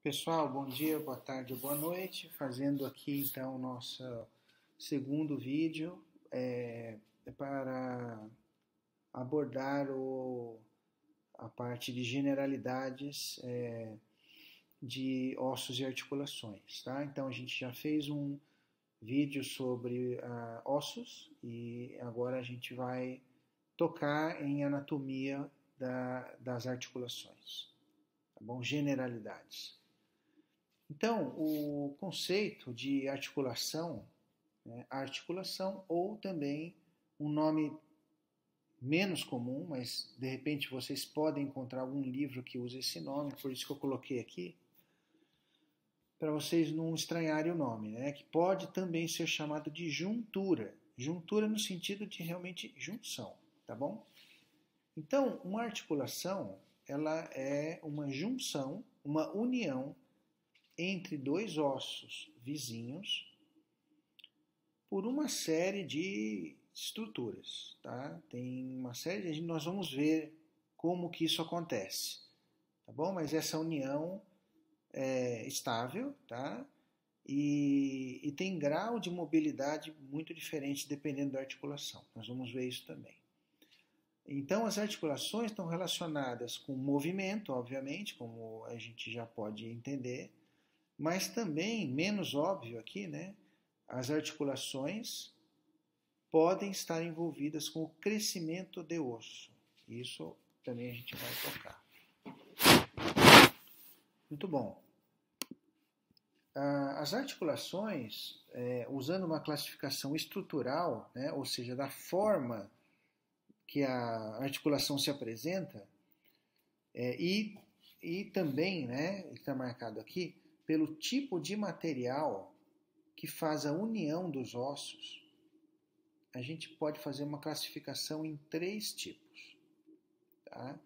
Pessoal, bom dia, boa tarde, boa noite. Fazendo aqui então o nosso segundo vídeo para abordar a parte de generalidades de ossos e articulações, tá? Então a gente já fez um vídeo sobre ossos e agora a gente vai tocar em anatomia das articulações, tá bom? Generalidades. Então, o conceito de articulação, né, articulação ou também um nome menos comum, mas de repente vocês podem encontrar algum livro que use esse nome, por isso que eu coloquei aqui, para vocês não estranharem o nome, né, que pode também ser chamado de juntura. Juntura no sentido de realmente junção, tá bom? Então, uma articulação, ela é uma junção, uma união entre dois ossos vizinhos por uma série de estruturas, tá? Tem uma série de nós vamos ver como que isso acontece, tá bom? Mas essa união é estável, tá? E tem grau de mobilidade muito diferente dependendo da articulação. Nós vamos ver isso também. Então, as articulações estão relacionadas com movimento, obviamente, como a gente já pode entender, mas também, menos óbvio aqui, né, as articulações podem estar envolvidas com o crescimento de osso. Isso também a gente vai tocar. Muito bom. As articulações, usando uma classificação estrutural, né, ou seja, da forma que a articulação se apresenta, e também, né, está marcado aqui, pelo tipo de material que faz a união dos ossos, a gente pode fazer uma classificação em 3 tipos. Tá?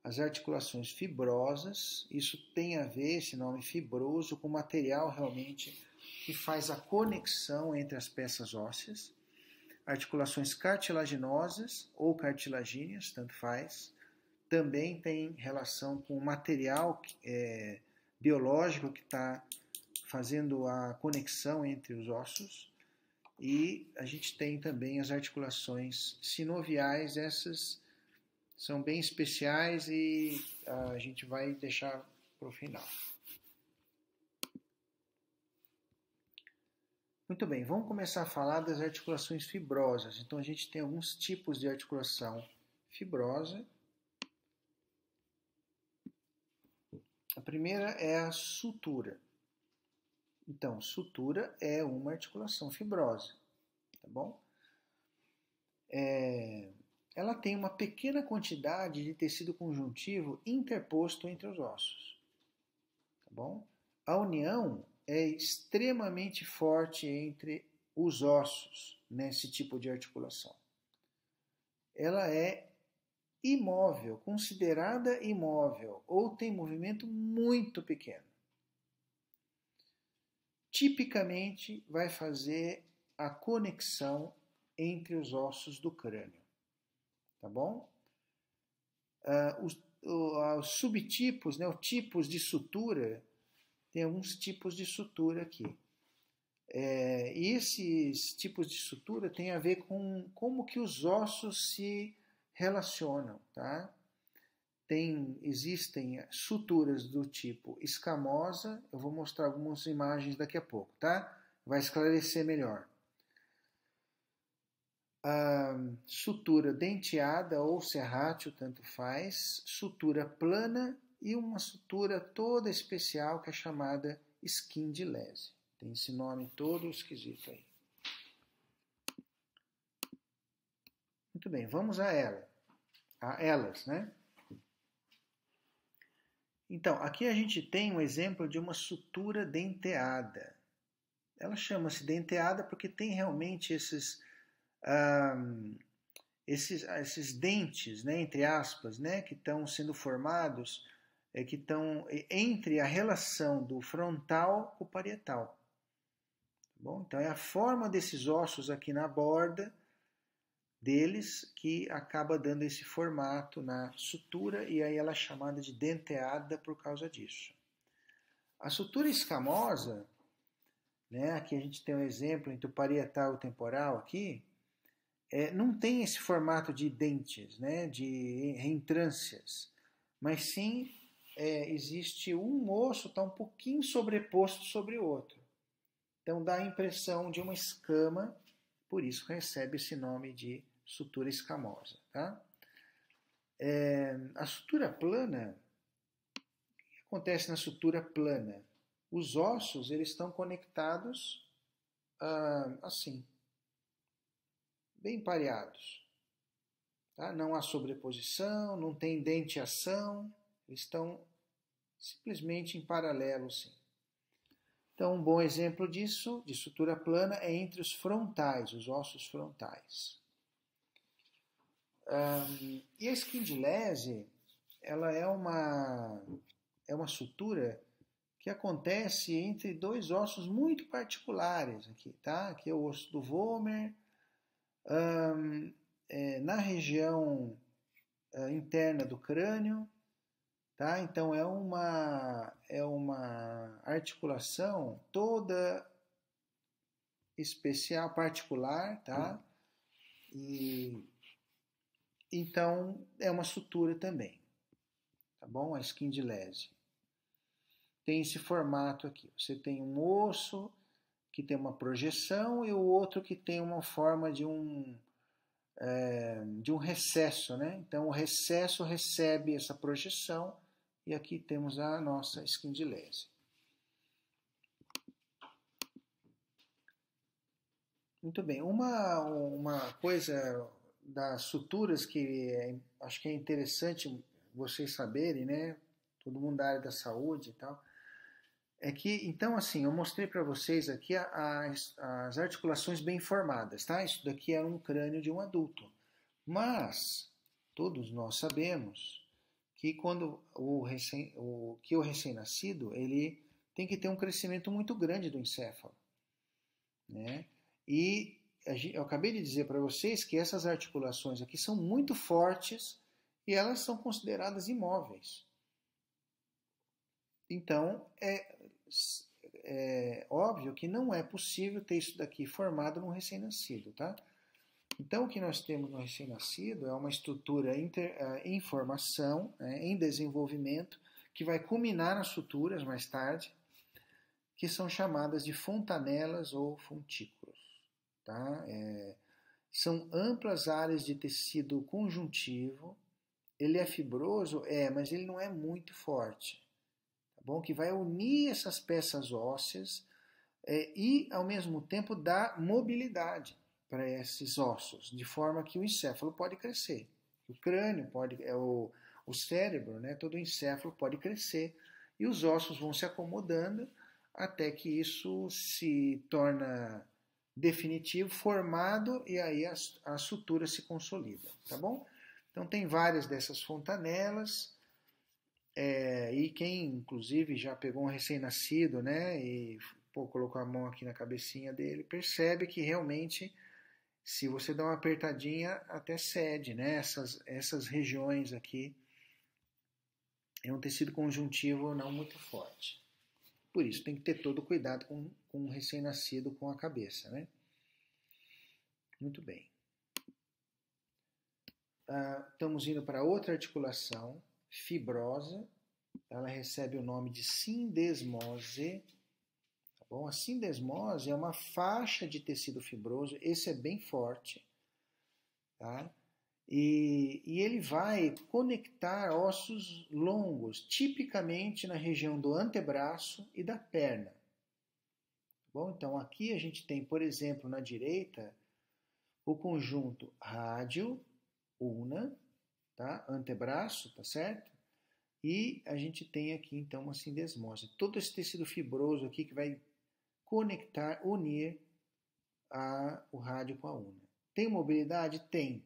As articulações fibrosas, isso tem a ver, esse nome fibroso, com o material realmente que faz a conexão entre as peças ósseas. Articulações cartilaginosas ou cartilagíneas, tanto faz, também tem relação com o material biológico que está fazendo a conexão entre os ossos, e a gente tem também as articulações sinoviais, essas são bem especiais e a gente vai deixar para o final. Muito bem, vamos começar a falar das articulações fibrosas. Então a gente tem alguns tipos de articulação fibrosa. A primeira é a sutura. Então, sutura é uma articulação fibrosa, tá bom? Ela tem uma pequena quantidade de tecido conjuntivo interposto entre os ossos, tá bom? A união é extremamente forte entre os ossos nesse tipo de articulação. Ela é imóvel, considerada imóvel, ou tem movimento muito pequeno. Tipicamente vai fazer a conexão entre os ossos do crânio, tá bom? Os subtipos, né, os tipos de sutura, tem alguns tipos de sutura aqui. E esses tipos de sutura têm a ver com como que os ossos se relacionam, tá? Existem suturas do tipo escamosa, eu vou mostrar algumas imagens daqui a pouco, tá? Vai esclarecer melhor. Sutura denteada ou serrátil, tanto faz, sutura plana e uma sutura toda especial que é chamada Schindlese. Tem esse nome todo esquisito aí. Muito bem, vamos a elas, né? Então, aqui a gente tem um exemplo de uma sutura denteada. Ela chama-se denteada porque tem realmente esses dentes, né, entre aspas, né, que estão sendo formados, que estão entre a relação do frontal com o parietal. Tá bom? Então, é a forma desses ossos aqui na borda deles que acaba dando esse formato na sutura, e aí ela é chamada de denteada por causa disso. A sutura escamosa, né, aqui a gente tem um exemplo entre o parietal e o temporal aqui, não tem esse formato de dentes, né, de reentrâncias, mas sim existe um osso está um pouquinho sobreposto sobre o outro. Então dá a impressão de uma escama, por isso recebe esse nome de sutura escamosa. Tá? A sutura plana, o que acontece na sutura plana? Os ossos eles estão conectados assim, bem pareados. Tá? Não há sobreposição, não tem denteação, eles estão simplesmente em paralelo, sim. Então, um bom exemplo disso, de sutura plana, é entre os frontais, os ossos frontais. E a esquindilese, ela é uma sutura que acontece entre dois ossos muito particulares aqui, tá? Aqui é o osso do vômer, na região interna do crânio, tá? Então é uma articulação toda especial, particular, tá? E então é uma sutura também, tá bom? A esquindilese tem esse formato aqui. Você tem um osso que tem uma projeção e o outro que tem uma forma de um recesso, né? Então o recesso recebe essa projeção e aqui temos a nossa esquindilese. Muito bem, uma coisa das suturas que acho que é interessante vocês saberem, né? Todo mundo da área da saúde e tal, é que, então assim, eu mostrei para vocês aqui as articulações bem formadas, tá? Isso daqui é um crânio de um adulto. Mas todos nós sabemos que quando o recém-nascido, ele tem que ter um crescimento muito grande do encéfalo, né? E eu acabei de dizer para vocês que essas articulações aqui são muito fortes e elas são consideradas imóveis. Então, é óbvio que não é possível ter isso daqui formado num recém-nascido, tá? Então, o que nós temos no recém-nascido é uma estrutura em formação, em desenvolvimento, que vai culminar nas suturas mais tarde, que são chamadas de fontanelas ou fontículos. Tá? São amplas áreas de tecido conjuntivo. Ele é fibroso? Mas ele não é muito forte. Tá bom? Que vai unir essas peças ósseas e, ao mesmo tempo, dar mobilidade para esses ossos, de forma que o encéfalo pode crescer. O crânio pode, o cérebro, né, todo o encéfalo pode crescer e os ossos vão se acomodando até que isso se torna definitivo, formado e aí a sutura se consolida, tá bom? Então tem várias dessas fontanelas e quem inclusive já pegou um recém-nascido, né, e colocou a mão aqui na cabecinha dele, percebe que realmente se você dá uma apertadinha, até cede, né? Essas regiões aqui é um tecido conjuntivo não muito forte. Por isso, tem que ter todo cuidado com um recém-nascido com a cabeça, né? Muito bem. Estamos indo para outra articulação, fibrosa. Ela recebe o nome de sindesmose. Bom, a sindesmose é uma faixa de tecido fibroso, esse é bem forte, tá? E ele vai conectar ossos longos, tipicamente na região do antebraço e da perna. Bom, então aqui a gente tem, por exemplo, na direita, o conjunto rádio, ulna, tá? Antebraço, tá certo? E a gente tem aqui então uma sindesmose. Todo esse tecido fibroso aqui que vai conectar, unir o rádio com a ulna. Tem mobilidade? Tem.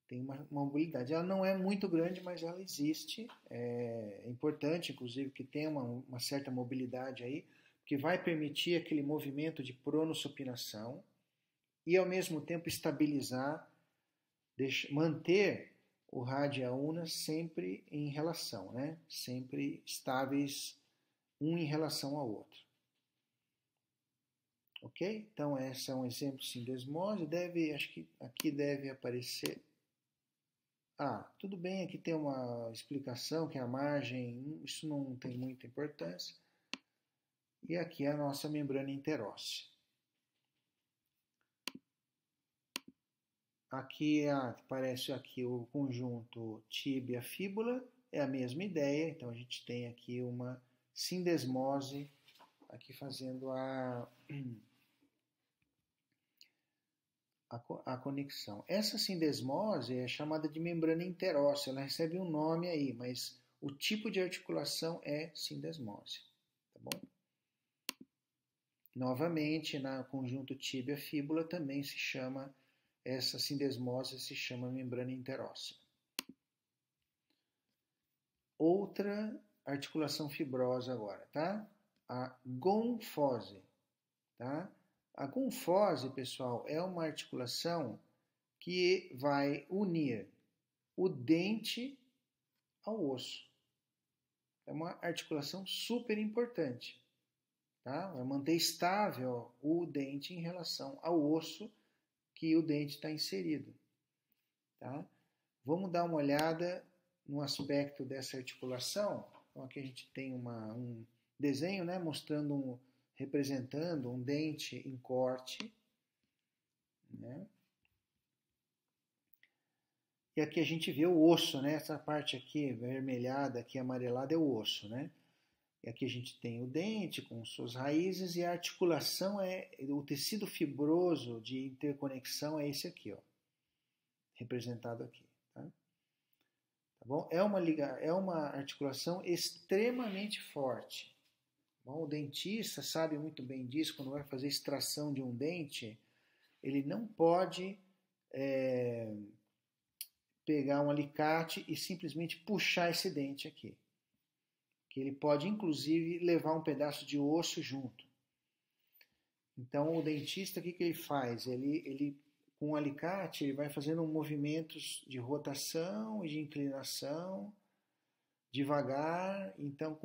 Tem uma mobilidade. Ela não é muito grande, mas ela existe. É importante, inclusive, que tenha uma certa mobilidade aí, que vai permitir aquele movimento de pronossupinação e, ao mesmo tempo, estabilizar, manter o rádio e a ulna sempre em relação, né? Sempre estáveis um em relação ao outro. Ok? Então, esse é um exemplo de sindesmose. Acho que aqui deve aparecer. Tudo bem, aqui tem uma explicação que a margem, isso não tem muita importância. E aqui é a nossa membrana interóssea. Aqui aparece aqui o conjunto tíbia-fíbula, é a mesma ideia, então a gente tem aqui uma sindesmose, aqui fazendo a conexão. Essa sindesmose é chamada de membrana interóssea, ela recebe um nome aí, mas o tipo de articulação é sindesmose, tá bom? Novamente, na conjunto tíbia-fíbula também se chama, essa sindesmose se chama membrana interóssea. Outra articulação fibrosa agora, tá? A gonfose, tá? A gonfose, pessoal, é uma articulação que vai unir o dente ao osso. É uma articulação super importante, tá? Vai manter estável o dente em relação ao osso que o dente está inserido, tá? Vamos dar uma olhada no aspecto dessa articulação. Então, aqui a gente tem um desenho, né, mostrando representando um dente em corte, né? E aqui a gente vê o osso, né? Essa parte aqui vermelhada, aqui amarelada é o osso, né? E aqui a gente tem o dente com suas raízes e a articulação o tecido fibroso de interconexão é esse aqui, ó, representado aqui, tá? Tá bom? É uma articulação extremamente forte. Bom, o dentista sabe muito bem disso, quando vai fazer extração de um dente, ele não pode pegar um alicate e simplesmente puxar esse dente aqui. Que ele pode, inclusive, levar um pedaço de osso junto. Então, o dentista, o que ele faz? Ele com o alicate, ele vai fazendo movimentos de rotação e de inclinação, devagar. Então,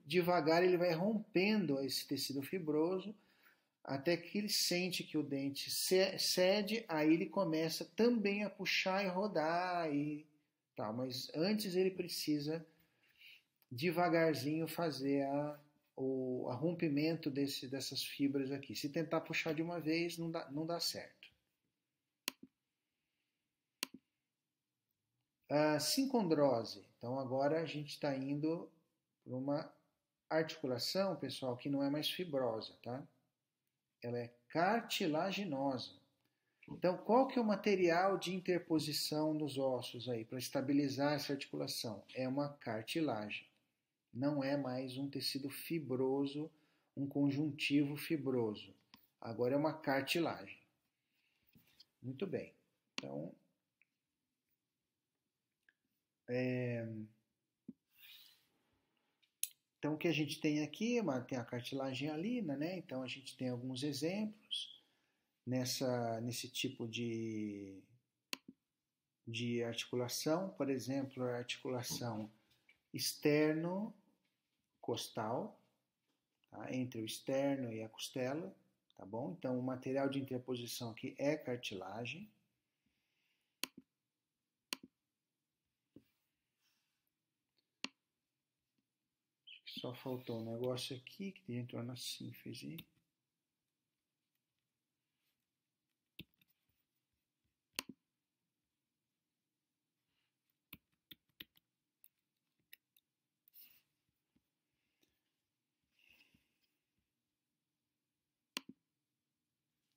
devagar, ele vai rompendo esse tecido fibroso, até que ele sente que o dente cede, aí ele começa também a puxar e rodar e tal. Mas antes ele precisa devagarzinho fazer o rompimento dessas fibras aqui. Se tentar puxar de uma vez, não dá certo. A sincondrose. Então agora a gente está indo para uma articulação, pessoal, que não é mais fibrosa, tá? Ela é cartilaginosa. Então, qual que é o material de interposição dos ossos aí para estabilizar essa articulação? É uma cartilagem. Não é mais um tecido fibroso, um conjuntivo fibroso. Agora é uma cartilagem. Muito bem. Então, o que a gente tem aqui, tem a cartilagem hialina, né? Então a gente tem alguns exemplos nesse tipo de articulação. Por exemplo, a articulação externo-costal, tá? Entre o externo e a costela, tá bom? Então o material de interposição aqui é cartilagem. Só faltou um negócio aqui que entrou na sínfise.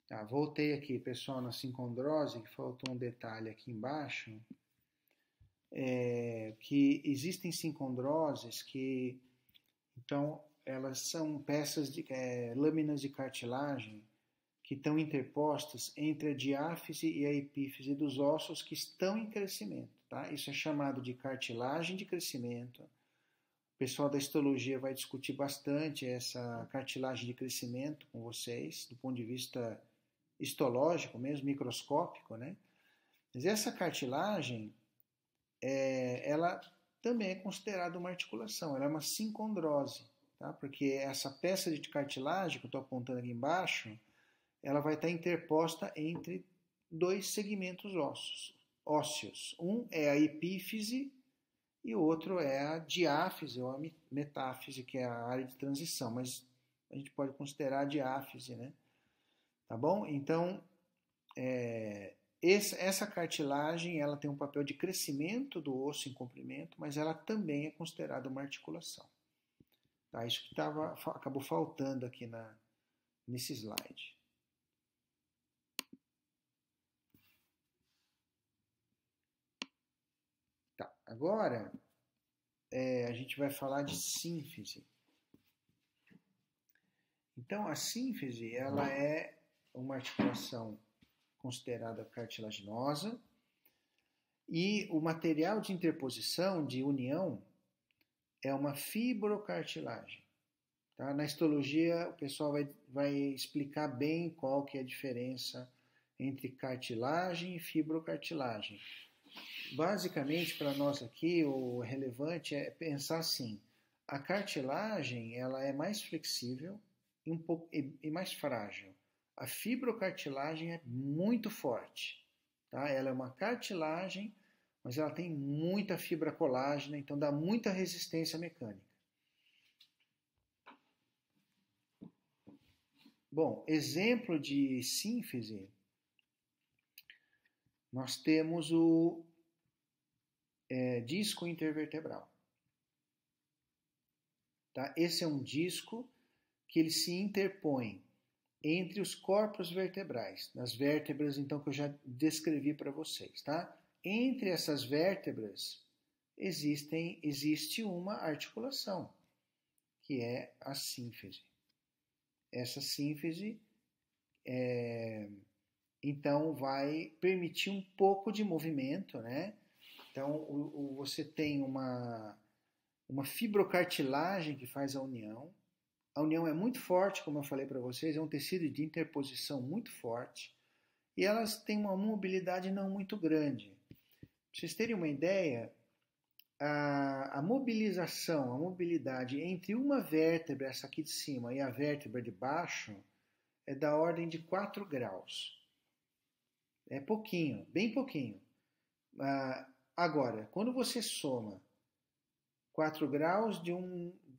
Tá, voltei aqui, pessoal, na sincondrose, que faltou um detalhe aqui embaixo. Que existem sincondroses que, então, elas são peças de lâminas de cartilagem que estão interpostas entre a diáfise e a epífise dos ossos que estão em crescimento, tá? Isso é chamado de cartilagem de crescimento. O pessoal da histologia vai discutir bastante essa cartilagem de crescimento com vocês, do ponto de vista histológico mesmo, microscópico, né? Mas essa cartilagem, ela também é considerada uma articulação, ela é uma sincondrose, tá? Porque essa peça de cartilagem que eu estou apontando aqui embaixo, ela vai estar interposta entre dois segmentos ósseos. Um é a epífise e o outro é a diáfise ou a metáfise, que é a área de transição, mas a gente pode considerar a diáfise, né? Tá bom? Então, essa cartilagem ela tem um papel de crescimento do osso em comprimento, mas ela também é considerada uma articulação. Tá? Isso que acabou faltando aqui nesse slide. Tá, agora a gente vai falar de sínfise. Então, a sínfise ela é uma articulação considerada cartilaginosa e o material de interposição, de união, é uma fibrocartilagem. Tá? Na histologia, o pessoal vai explicar bem qual que é a diferença entre cartilagem e fibrocartilagem. Basicamente, para nós aqui, o relevante é pensar assim, a cartilagem ela é mais flexível e mais frágil. A fibrocartilagem é muito forte. Tá? Ela é uma cartilagem, mas ela tem muita fibra colágena, então dá muita resistência mecânica. Bom, exemplo de sínfise, nós temos o disco intervertebral. Tá? Esse é um disco que ele se interpõe entre os corpos vertebrais, nas vértebras então que eu já descrevi para vocês, tá? Entre essas vértebras existe uma articulação, que é a sínfise. Essa sínfise então vai permitir um pouco de movimento, né? Então você tem uma fibrocartilagem que faz a união. A união é muito forte, como eu falei para vocês, é um tecido de interposição muito forte e elas têm uma mobilidade não muito grande. Para vocês terem uma ideia, a mobilidade entre uma vértebra, essa aqui de cima, e a vértebra de baixo é da ordem de 4 graus. É pouquinho, bem pouquinho. Agora, quando você soma 4 graus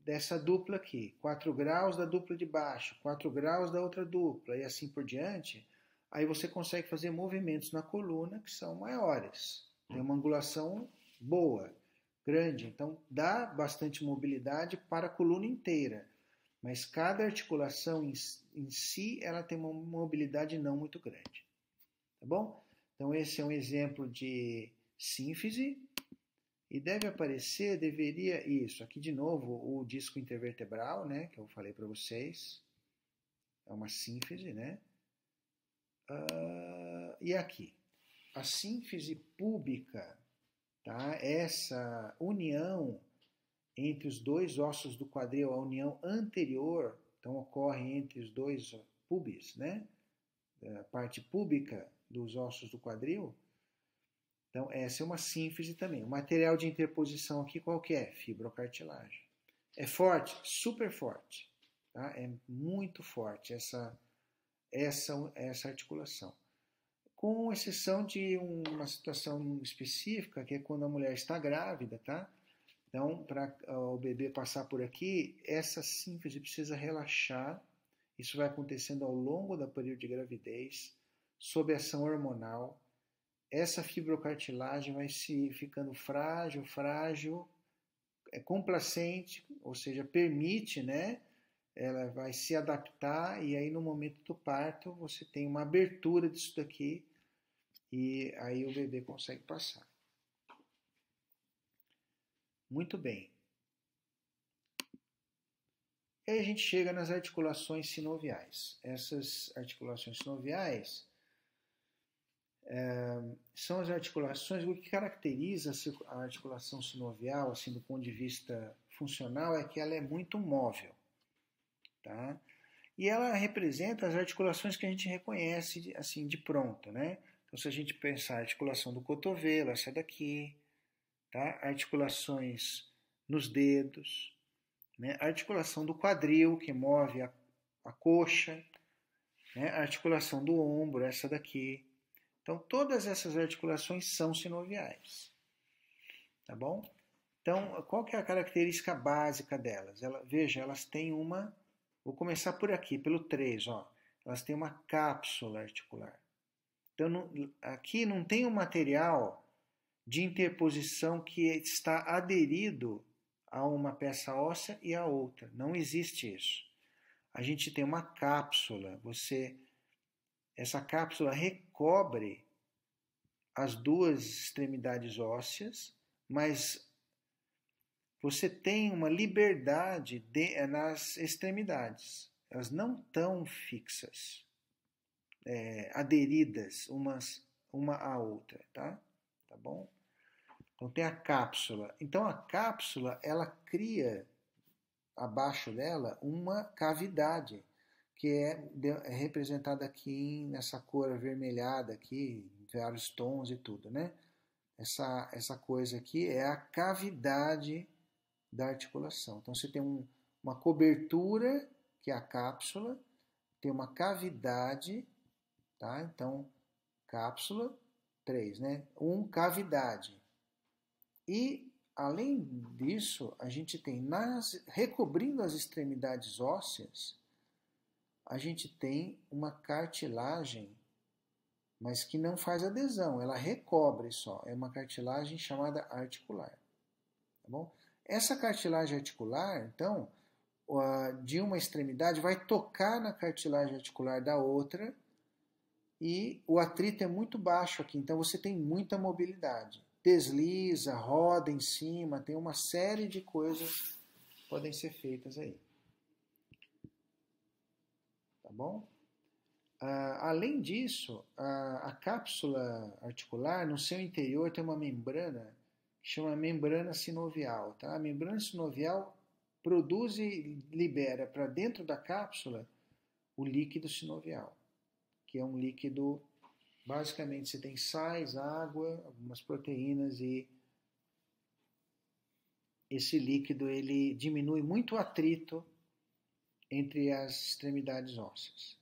dessa dupla aqui, 4 graus da dupla de baixo, 4 graus da outra dupla e assim por diante, aí você consegue fazer movimentos na coluna que são maiores. Tem uma angulação boa, grande, então dá bastante mobilidade para a coluna inteira. Mas cada articulação em si, ela tem uma mobilidade não muito grande. Tá bom? Então esse é um exemplo de sínfise. E deveria isso, aqui de novo o disco intervertebral, né, que eu falei para vocês, é uma sínfise, né? E aqui, a sínfise púbica, tá? Essa união entre os dois ossos do quadril, a união anterior, então ocorre entre os dois pubis, né? A parte púbica dos ossos do quadril. Então, essa é uma sínfise também. O material de interposição aqui qual que é? Fibrocartilagem. É forte? Super forte. Tá? É muito forte essa articulação. Com exceção de uma situação específica, que é quando a mulher está grávida, tá? Então, para o bebê passar por aqui, essa sínfise precisa relaxar. Isso vai acontecendo ao longo do período de gravidez, sob ação hormonal. Essa fibrocartilagem vai se ficando frágil, complacente, ou seja, permite, né? Ela vai se adaptar e aí no momento do parto você tem uma abertura disso daqui e aí o bebê consegue passar. Muito bem. E aí a gente chega nas articulações sinoviais. Essas articulações sinoviais são as articulações, o que caracteriza a articulação sinovial, assim, do ponto de vista funcional, é que ela é muito móvel, tá? E ela representa as articulações que a gente reconhece, assim, de pronto, né? Então, se a gente pensar a articulação do cotovelo, essa daqui, tá? Articulações nos dedos, né? A articulação do quadril, que move a coxa, né? A articulação do ombro, essa daqui. Então, todas essas articulações são sinoviais, tá bom? Então, qual que é a característica básica delas? Veja, elas têm uma... Vou começar por aqui, pelo 3, ó. Elas têm uma cápsula articular. Então, aqui não tem um material de interposição que está aderido a uma peça óssea e a outra. Não existe isso. A gente tem uma cápsula. Essa cápsula recobre as duas extremidades ósseas, mas você tem uma liberdade nas extremidades. Elas não estão fixas, aderidas uma à outra, tá? Tá bom? Então tem a cápsula. Então a cápsula, ela cria abaixo dela uma cavidade, que é representada aqui nessa cor avermelhada aqui, vários tons e tudo, né? Essa coisa aqui é a cavidade da articulação. Então você tem uma cobertura, que é a cápsula, tem uma cavidade, tá? Então, cápsula, 3, né? Cavidade. E, além disso, a gente tem, recobrindo as extremidades ósseas, a gente tem uma cartilagem, mas que não faz adesão, ela recobre só. É uma cartilagem chamada articular. Tá bom? Essa cartilagem articular, então, de uma extremidade vai tocar na cartilagem articular da outra e o atrito é muito baixo aqui, então você tem muita mobilidade. Desliza, roda em cima, tem uma série de coisas que podem ser feitas aí. Tá bom? Além disso, a cápsula articular, no seu interior, tem uma membrana que chama membrana sinovial. Tá? A membrana sinovial produz e libera para dentro da cápsula o líquido sinovial, que é um líquido, basicamente você tem sais, água, algumas proteínas, e esse líquido ele diminui muito o atrito entre as extremidades ósseas.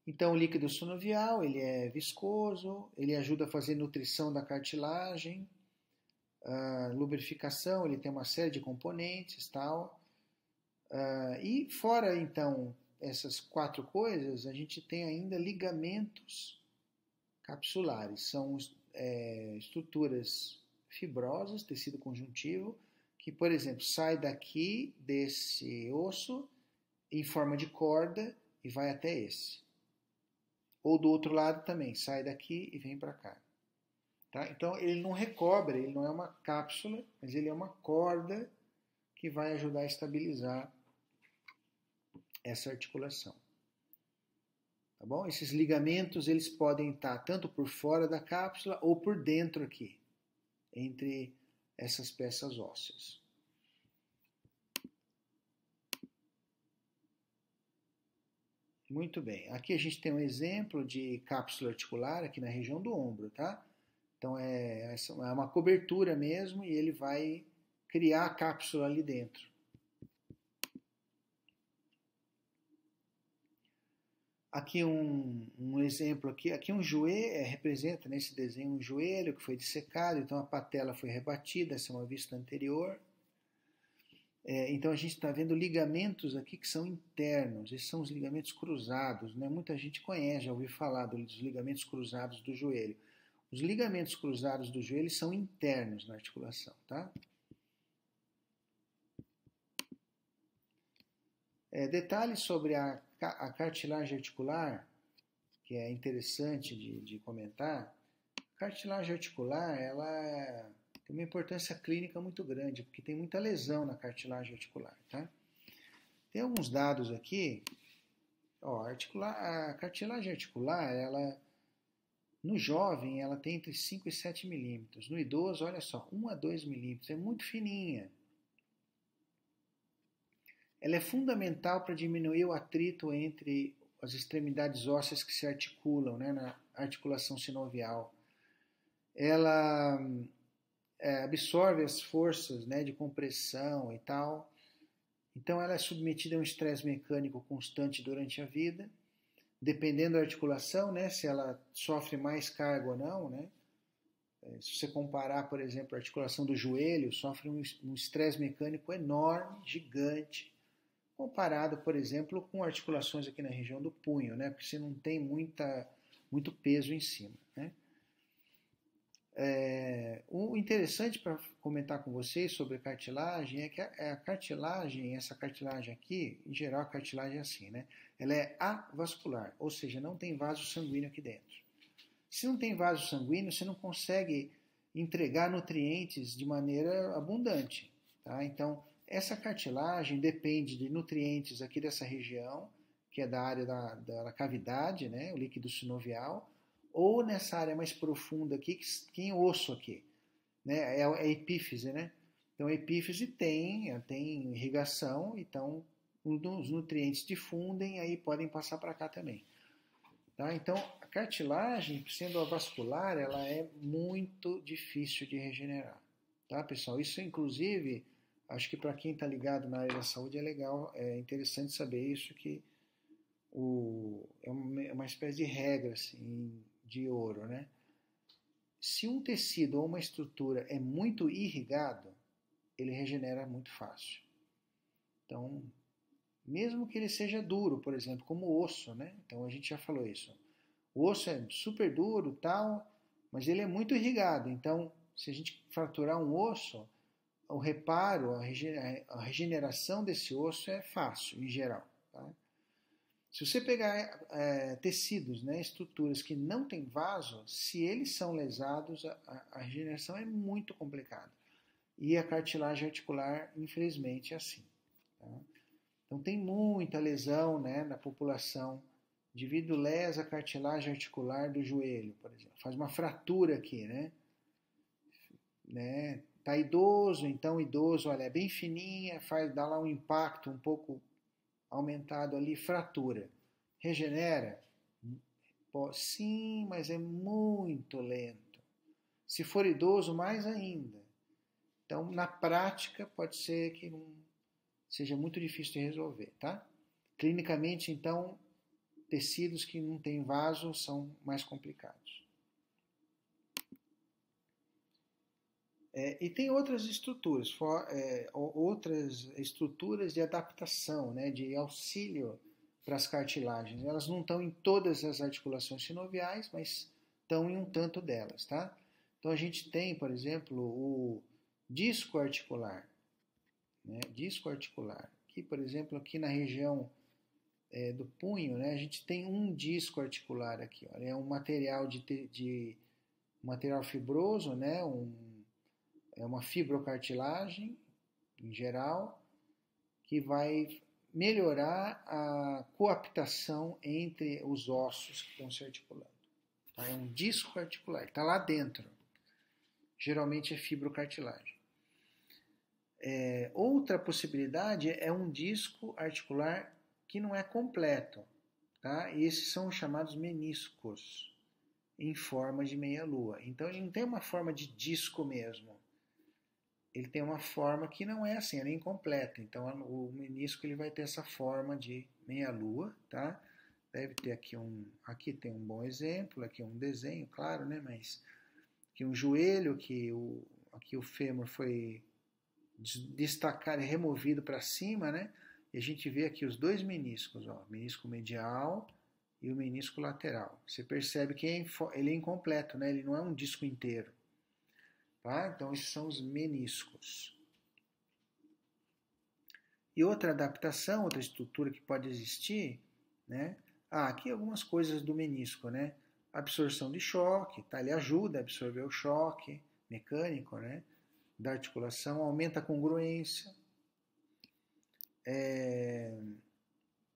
Então, o líquido sinovial, ele é viscoso, ele ajuda a fazer nutrição da cartilagem, lubrificação, ele tem uma série de componentes, tal. E fora, então, essas 4 coisas, a gente tem ainda ligamentos capsulares. São estruturas fibrosas, tecido conjuntivo, que, por exemplo, sai daqui desse osso em forma de corda e vai até esse. Ou do outro lado também, sai daqui e vem para cá. Tá? Então, ele não recobre, ele não é uma cápsula, mas ele é uma corda que vai ajudar a estabilizar essa articulação. Tá bom? Esses ligamentos, eles podem estar tanto por fora da cápsula ou por dentro aqui, entre essas peças ósseas. Muito bem. Aqui a gente tem um exemplo de cápsula articular aqui na região do ombro, tá? Então é uma cobertura mesmo e ele vai criar a cápsula ali dentro. Aqui um exemplo aqui um joelho, representa nesse desenho um joelho que foi dissecado, então a patela foi rebatida, essa é uma vista anterior. Então a gente está vendo ligamentos aqui que são internos, esses são os ligamentos cruzados, né? Muita gente conhece, já ouviu falar dos ligamentos cruzados do joelho. Os ligamentos cruzados do joelho são internos na articulação, tá? Detalhes sobre a cartilagem articular, que é interessante de comentar. A cartilagem articular, ela tem uma importância clínica muito grande, porque tem muita lesão na cartilagem articular, tá? Tem alguns dados aqui. A cartilagem articular, no jovem, ela tem entre 5 e 7 milímetros. No idoso, olha só, 1 a 2 milímetros. É muito fininha. Ela é fundamental para diminuir o atrito entre as extremidades ósseas que se articulam, né, na articulação sinovial. Ela absorve as forças, né, de compressão e tal. Então ela é submetida a um estresse mecânico constante durante a vida, dependendo da articulação, né, se ela sofre mais carga ou não, né. Se você comparar, por exemplo, a articulação do joelho, sofre um estresse mecânico enorme, gigante, comparado, por exemplo, com articulações aqui na região do punho, né, porque você não tem muito peso em cima, né. O interessante para comentar com vocês sobre cartilagem é que a cartilagem, essa cartilagem aqui, em geral a cartilagem é assim, né? Ela é avascular, ou seja, não tem vaso sanguíneo aqui dentro. Se não tem vaso sanguíneo, você não consegue entregar nutrientes de maneira abundante, tá? Então, essa cartilagem depende de nutrientes aqui dessa região, que é da área da cavidade, né? O líquido sinovial, ou nessa área mais profunda aqui, que tem osso aqui, né? É a epífise, né? Então a epífise tem irrigação, então os nutrientes difundem, aí podem passar para cá também. Tá? Então a cartilagem, sendo avascular, ela é muito difícil de regenerar. Tá, pessoal? Isso, inclusive, acho que para quem está ligado na área da saúde é legal, é interessante saber isso, que é uma espécie de regra assim, de ouro, né? Se um tecido ou uma estrutura é muito irrigado, ele regenera muito fácil. Então, mesmo que ele seja duro, por exemplo, como o osso, né? Então a gente já falou isso. O osso é super duro, tal, mas ele é muito irrigado. Então, se a gente fraturar um osso, o reparo, a regeneração desse osso é fácil, em geral. Tá? Se você pegar tecidos, né, estruturas que não têm vaso, se eles são lesados, a regeneração é muito complicada. E a cartilagem articular, infelizmente, é assim. Tá? Então tem muita lesão, né, na população. O indivíduo lesa a cartilagem articular do joelho, por exemplo. Faz uma fratura aqui, né? Tá idoso, então idoso, olha, é bem fininha, dá lá um impacto um pouco aumentado ali, fratura. Regenera? Sim, mas é muito lento. Se for idoso, mais ainda. Então, na prática, pode ser que não seja muito difícil de resolver, tá? Clinicamente, então, tecidos que não têm vaso são mais complicados. E tem outras estruturas, de adaptação, né, de auxílio para as cartilagens. Elas não estão em todas as articulações sinoviais, mas estão em um tanto delas, tá? Então a gente tem, por exemplo, o disco articular, né? Disco articular. Aqui, por exemplo, aqui na região do punho, né, a gente tem um disco articular aqui. Olha, é um material material fibroso, né, é uma fibrocartilagem, em geral, que vai melhorar a coaptação entre os ossos que estão se articulando. Tá? É um disco articular, está lá dentro. Geralmente é fibrocartilagem. Outra possibilidade é um disco articular que não é completo. Tá? E esses são os chamados meniscos, em forma de meia-lua. Então ele não tem uma forma de disco mesmo. Ele tem uma forma que não é assim, ela é incompleta. Então o menisco ele vai ter essa forma de meia-lua, tá? Deve ter aqui tem um bom exemplo, aqui um desenho, claro, né? Mas aqui um joelho, aqui o fêmur foi destacado, removido para cima, né? E a gente vê aqui os dois meniscos, ó, o menisco medial e o menisco lateral. Você percebe que ele é incompleto, né? Ele não é um disco inteiro. Tá? Então, esses são os meniscos. E outra adaptação, outra estrutura que pode existir, né? Aqui algumas coisas do menisco, né? Absorção de choque, tá? Ele ajuda a absorver o choque mecânico, né? Da articulação, aumenta a congruência.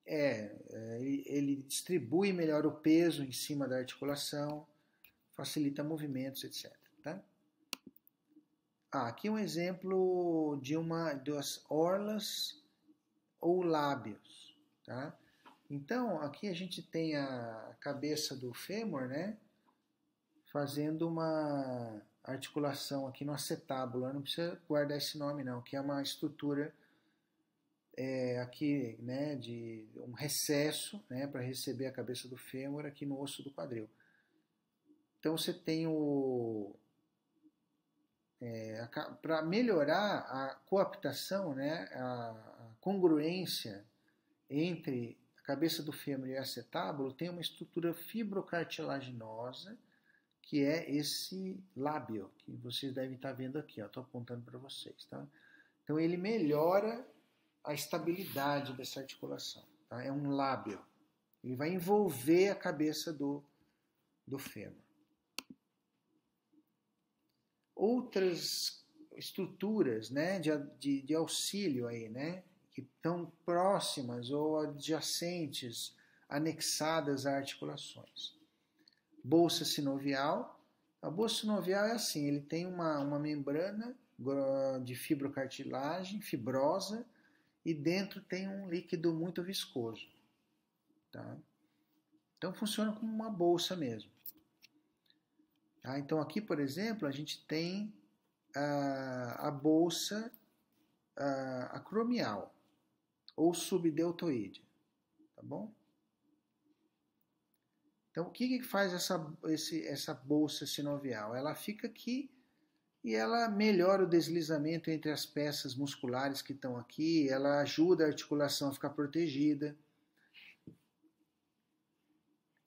Ele distribui melhor o peso em cima da articulação, facilita movimentos, etc. Tá? Aqui um exemplo das orlas ou lábios, tá? Então, aqui a gente tem a cabeça do fêmur, né? Fazendo articulação aqui no acetábulo, não precisa guardar esse nome não, que é uma estrutura aqui, né, de um recesso, né, para receber a cabeça do fêmur aqui no osso do quadril. Então você tem para melhorar a coaptação, né, a congruência entre a cabeça do fêmur e o acetábulo, tem uma estrutura fibrocartilaginosa, que é esse lábio, que vocês devem estar vendo aqui, estou apontando para vocês. Tá? Então ele melhora a estabilidade dessa articulação. Tá? É um lábio. Ele vai envolver a cabeça do fêmur. Outras estruturas, né, de auxílio aí, né, que estão próximas ou adjacentes, anexadas a articulações. Bolsa sinovial. A bolsa sinovial é assim, ele tem uma membrana de fibrocartilagem, fibrosa, e dentro tem um líquido muito viscoso. Tá? Então funciona como uma bolsa mesmo. Tá? Então aqui, por exemplo, a gente tem a bolsa acromial ou subdeltoide. Tá bom? Então, o que faz essa bolsa sinovial? Ela fica aqui e ela melhora o deslizamento entre as peças musculares que estão aqui, ela ajuda a articulação a ficar protegida.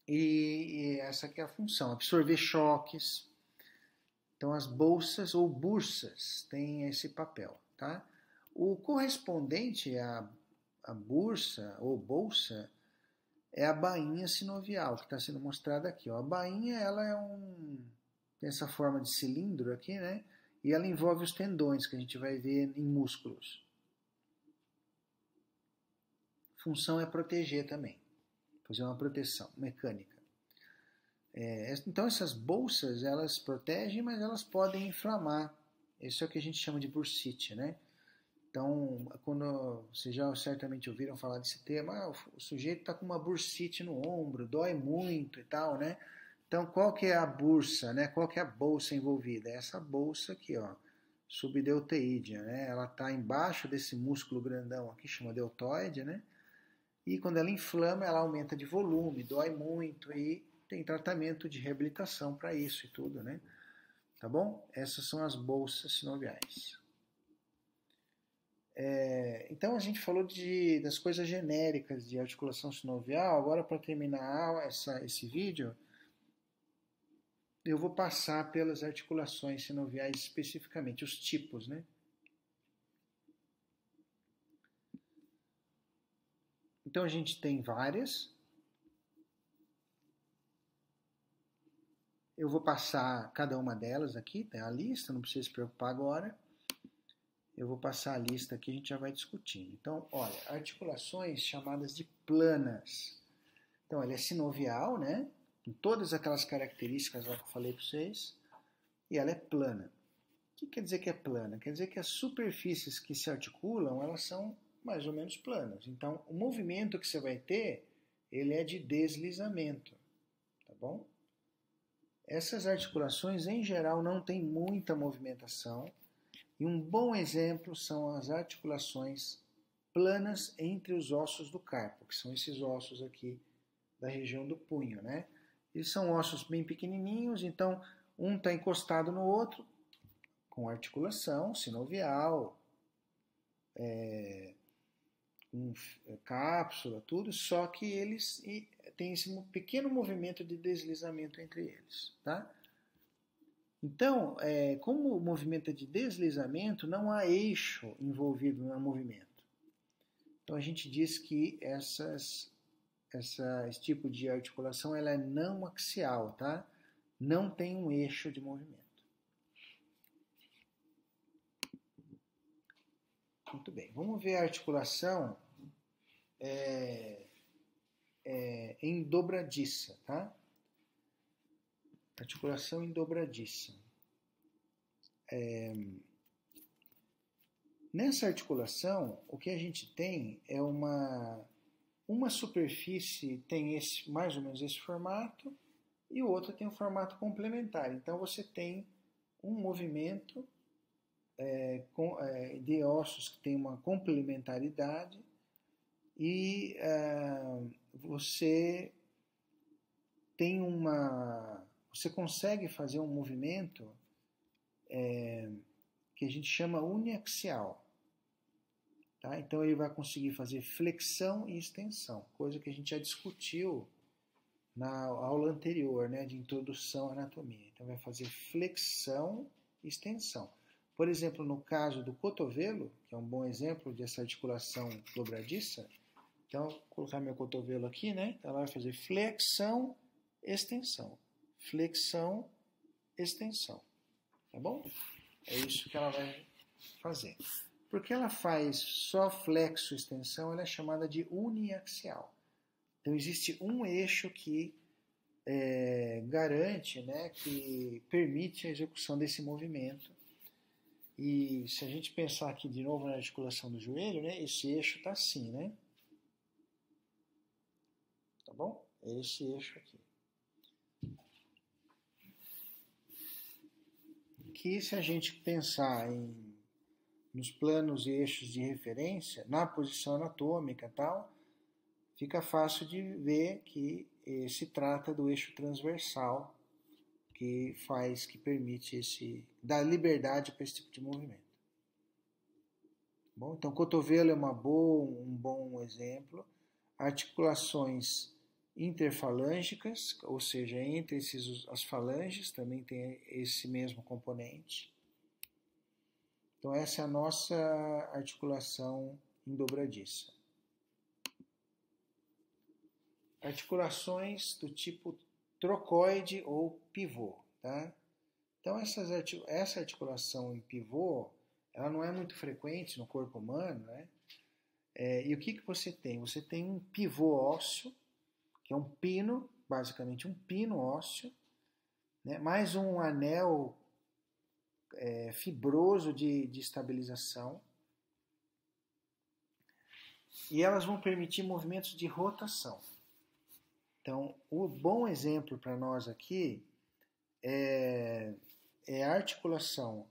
E essa aqui é a função, absorver choques. Então, as bolsas ou bursas têm esse papel. Tá? O correspondente à bursa ou bolsa é a bainha sinovial, que está sendo mostrada aqui. Ó. A bainha ela tem essa forma de cilindro aqui, né? E ela envolve os tendões, que a gente vai ver em músculos. A função é proteger também, fazer uma proteção mecânica. Então essas bolsas, elas protegem, mas elas podem inflamar. Isso é o que a gente chama de bursite, né? Então, quando vocês já certamente ouviram falar desse tema, o sujeito está com uma bursite no ombro, dói muito e tal, né? Então, qual que é a bursa, né? Qual que é a bolsa envolvida? É essa bolsa aqui, ó, subdeltoídea, né? Ela está embaixo desse músculo grandão aqui, chama deltoide, né? E quando ela inflama, ela aumenta de volume, dói muito e tem tratamento de reabilitação para isso e tudo, né? Tá bom? Essas são as bolsas sinoviais. Então a gente falou das coisas genéricas de articulação sinovial. Agora, para terminar esse vídeo, eu vou passar pelas articulações sinoviais especificamente, os tipos, né? Então a gente tem várias. Eu vou passar cada uma delas aqui, tem a lista, não precisa se preocupar agora. Eu vou passar a lista aqui e a gente já vai discutindo. Então, olha, articulações chamadas de planas. Então, ela é sinovial, né? Com todas aquelas características lá que eu falei para vocês. E ela é plana. O que quer dizer que é plana? Quer dizer que as superfícies que se articulam, elas são mais ou menos planas. Então, o movimento que você vai ter, ele é de deslizamento. Tá bom? Essas articulações, em geral, não têm muita movimentação. E um bom exemplo são as articulações planas entre os ossos do carpo, que são esses ossos aqui da região do punho, né? Eles são ossos bem pequenininhos, então um está encostado no outro, com articulação sinovial, com cápsula, tudo, só que eles têm esse pequeno movimento de deslizamento entre eles, tá? Então, como o movimento é de deslizamento, não há eixo envolvido no movimento. Então, a gente diz que esse tipo de articulação ela é não axial, tá? Não tem um eixo de movimento. Muito bem, vamos ver a articulação em dobradiça, tá? Articulação em dobradiça. Nessa articulação, o que a gente tem é uma superfície tem mais ou menos esse formato e o outro tem um formato complementar. Então você tem um movimento de ossos que tem uma complementaridade e você consegue fazer um movimento que a gente chama uniaxial. Tá? Então ele vai conseguir fazer flexão e extensão, coisa que a gente já discutiu na aula anterior, né, de introdução à anatomia. Então vai fazer flexão e extensão. Por exemplo, no caso do cotovelo, que é um bom exemplo dessa articulação dobradiça, então vou colocar meu cotovelo aqui, né? Então ela vai fazer flexão, extensão. Flexão, extensão. Tá bom? É isso que ela vai fazer. Porque ela faz só flexo, extensão, ela é chamada de uniaxial. Então existe um eixo que garante, né, que permite a execução desse movimento. E se a gente pensar aqui de novo na articulação do joelho, né, esse eixo está assim, né? Tá bom? É esse eixo aqui. Que se a gente pensar nos planos e eixos de referência, na posição anatômica e tal, fica fácil de ver que se trata do eixo transversal que permite dar liberdade para esse tipo de movimento. Bom, então, cotovelo é um bom exemplo. Articulações interfalângicas, ou seja, entre as falanges, também tem esse mesmo componente. Então, essa é a nossa articulação em dobradiça. Articulações do tipo trocoide ou pivô, tá? Então, essa articulação em pivô, ela não é muito frequente no corpo humano, né? E o que você tem? Você tem um pivô ósseo, que é um pino, basicamente um pino ósseo, né? Mais um anel fibroso de estabilização. E elas vão permitir movimentos de rotação. Então, o bom exemplo para nós aqui é a articulação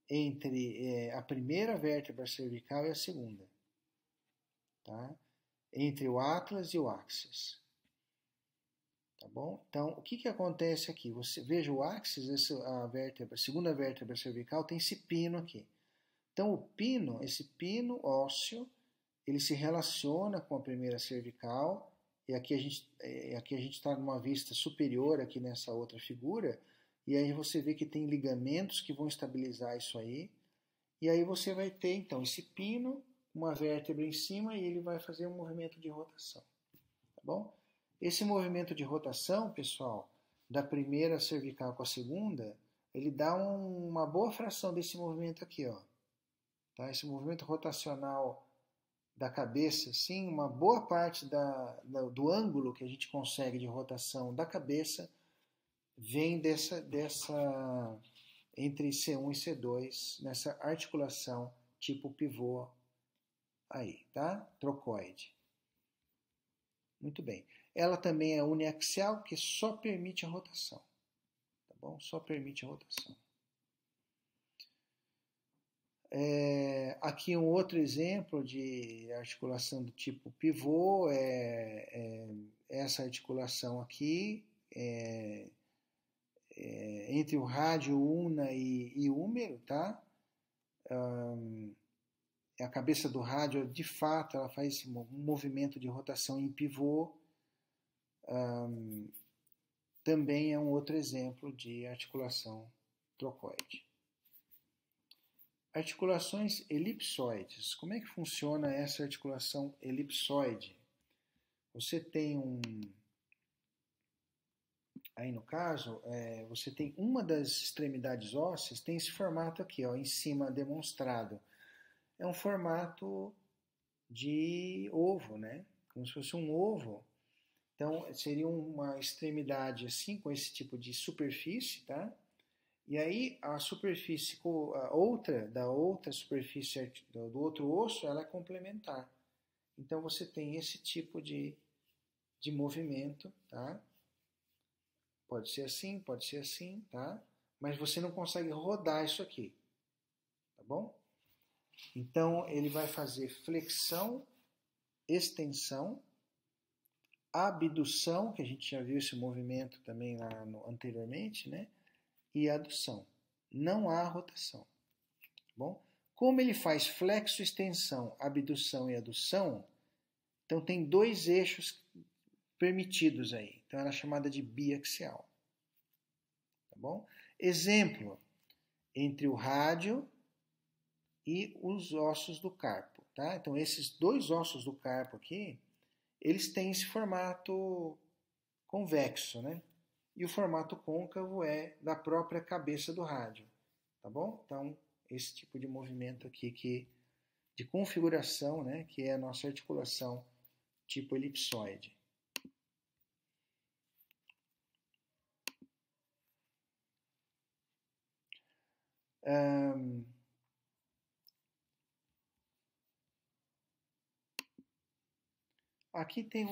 entre a primeira vértebra cervical e a segunda, tá? Entre o atlas e o axis. Tá bom? Então, o que acontece aqui? Você veja o axis, a segunda vértebra cervical, tem esse pino aqui. Então, esse pino ósseo, ele se relaciona com a primeira cervical, e aqui a gente está numa vista superior aqui nessa outra figura, e aí você vê que tem ligamentos que vão estabilizar isso aí, e aí você vai ter, então, esse pino, uma vértebra em cima, e ele vai fazer um movimento de rotação. Tá bom? Esse movimento de rotação, pessoal, da primeira cervical com a segunda, ele dá uma boa fração desse movimento aqui, ó. Tá? Esse movimento rotacional da cabeça, sim, uma boa parte do ângulo que a gente consegue de rotação da cabeça vem dessa entre C1 e C2, nessa articulação tipo pivô aí, tá? Trocoide. Muito bem. Ela também é uniaxial, que só permite a rotação. Tá bom? Só permite a rotação. Aqui um outro exemplo de articulação do tipo pivô é essa articulação aqui entre o rádio ulna e húmero, tá? A cabeça do rádio, de fato, ela faz esse movimento de rotação em pivô. Também é um outro exemplo de articulação trocoide. Articulações elipsoides. Como é que funciona essa articulação elipsoide? Você tem aí no caso, você tem uma das extremidades ósseas, tem esse formato aqui, ó, em cima demonstrado. É um formato de ovo, né? Como se fosse um ovo. Então, seria uma extremidade assim, com esse tipo de superfície, tá? E aí, a superfície da outra superfície do outro osso, ela é complementar. Então, você tem esse tipo de movimento, tá? Pode ser assim, tá? mas você não consegue rodar isso aqui, tá bom? Então, ele vai fazer flexão, extensão, abdução, que a gente já viu esse movimento também lá anteriormente, né? E adução. Não há rotação, tá bom? Como ele faz flexo, extensão, abdução e adução, então tem dois eixos permitidos aí. Então ela é chamada de biaxial, tá bom? Exemplo, entre o rádio e os ossos do carpo, tá? Então esses dois ossos do carpo aqui, eles têm esse formato convexo, né? E o formato côncavo é da própria cabeça do rádio, tá bom? Então, esse tipo de movimento aqui de configuração, né? Que é a nossa articulação tipo elipsoide. Aqui tem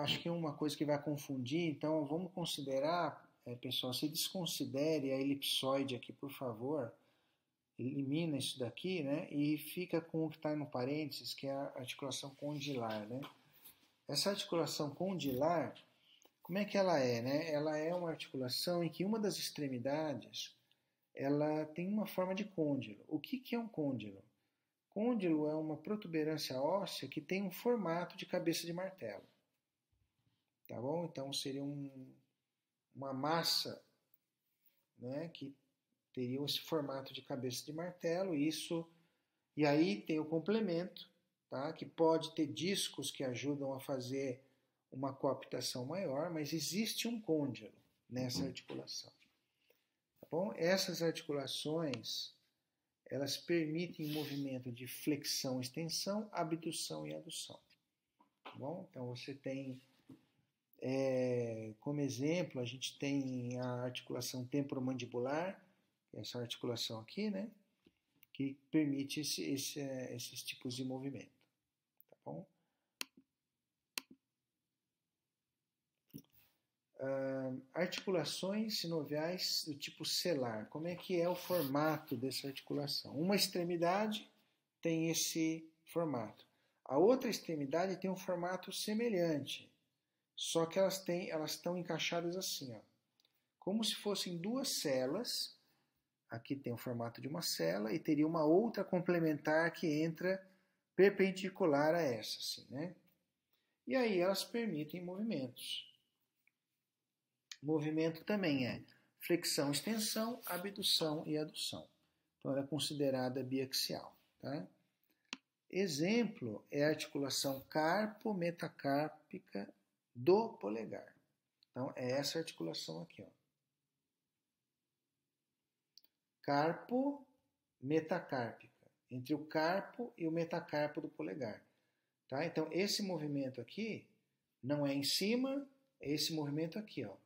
acho que é uma coisa que vai confundir, então vamos considerar, pessoal, se desconsidere a elipsoide aqui, por favor, elimina isso daqui, né, e fica com o que está no parênteses, que é a articulação condilar, né. Essa articulação condilar, como é que ela é, né? Ela é uma articulação em que uma das extremidades, ela tem uma forma de côndilo. O que é um côndilo? Côndilo é uma protuberância óssea que tem um formato de cabeça de martelo. Tá bom? Então seria uma massa, né, que teria esse formato de cabeça de martelo. E aí tem o complemento, tá, que pode ter discos que ajudam a fazer uma coaptação maior, mas existe um côndilo nessa articulação. Tá bom? Essas articulações, elas permitem o movimento de flexão, extensão, abdução e adução. Tá bom? Então você tem, como exemplo, a gente tem a articulação temporomandibular, essa articulação aqui, né? Que permite esses tipos de movimento. Tá bom? Articulações sinoviais do tipo celar. Como é que é o formato dessa articulação? Uma extremidade tem esse formato. A outra extremidade tem um formato semelhante, só que elas estão encaixadas assim, ó, como se fossem duas celas. Aqui tem o formato de uma cela e teria uma outra complementar que entra perpendicular a essa, assim, né? E aí elas permitem movimentos. Movimento também é flexão, extensão, abdução e adução. Então ela é considerada biaxial, tá? Exemplo é a articulação carpo-metacárpica do polegar. Então é essa articulação aqui, ó. Carpo-metacárpica, entre o carpo e o metacarpo do polegar, tá? Então esse movimento aqui não é em cima, é esse movimento aqui, ó.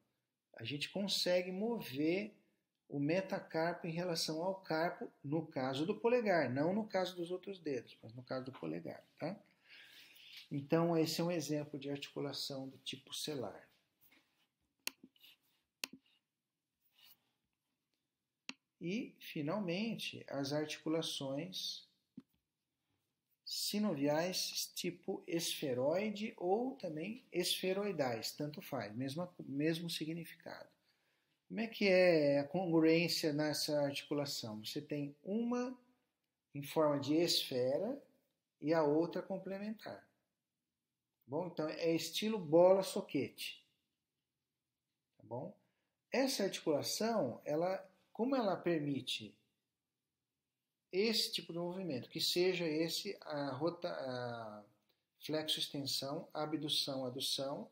A gente consegue mover o metacarpo em relação ao carpo, no caso do polegar, não no caso dos outros dedos, mas no caso do polegar, tá? Então, esse é um exemplo de articulação do tipo celar. E, finalmente, as articulações sinoviais tipo esferoide ou também esferoidais, tanto faz, mesmo significado. Como é que é a congruência nessa articulação? Você tem uma em forma de esfera e a outra complementar. Bom, então é estilo bola-soquete. Tá bom? Essa articulação, como ela permite esse tipo de movimento, que seja esse a flexo-extensão, abdução, adução,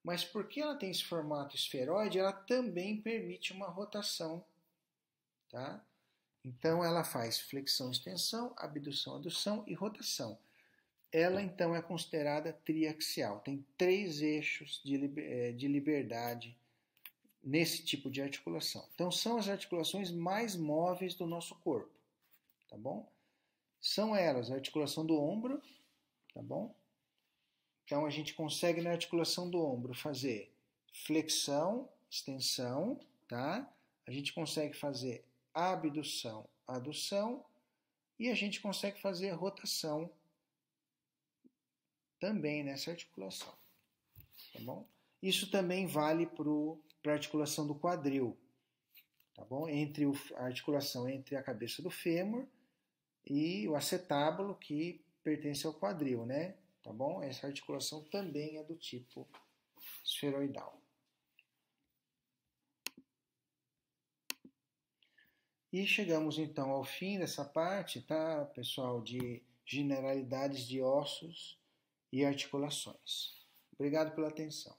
mas porque ela tem esse formato esferoide, ela também permite uma rotação, tá? Então ela faz flexão, extensão, abdução, adução e rotação. Ela então é considerada triaxial, tem 3 eixos de liberdade nesse tipo de articulação. Então são as articulações mais móveis do nosso corpo. Tá bom? São elas a articulação do ombro, tá bom? Então a gente consegue na articulação do ombro fazer flexão, extensão, tá? A gente consegue fazer abdução, adução e a gente consegue fazer rotação também nessa articulação, tá bom? Isso também vale para a articulação do quadril, tá bom? A articulação entre a cabeça do fêmur e o acetábulo, que pertence ao quadril, né? Tá bom? Essa articulação também é do tipo esferoidal. E chegamos então ao fim dessa parte, tá, pessoal, de generalidades de ossos e articulações. Obrigado pela atenção.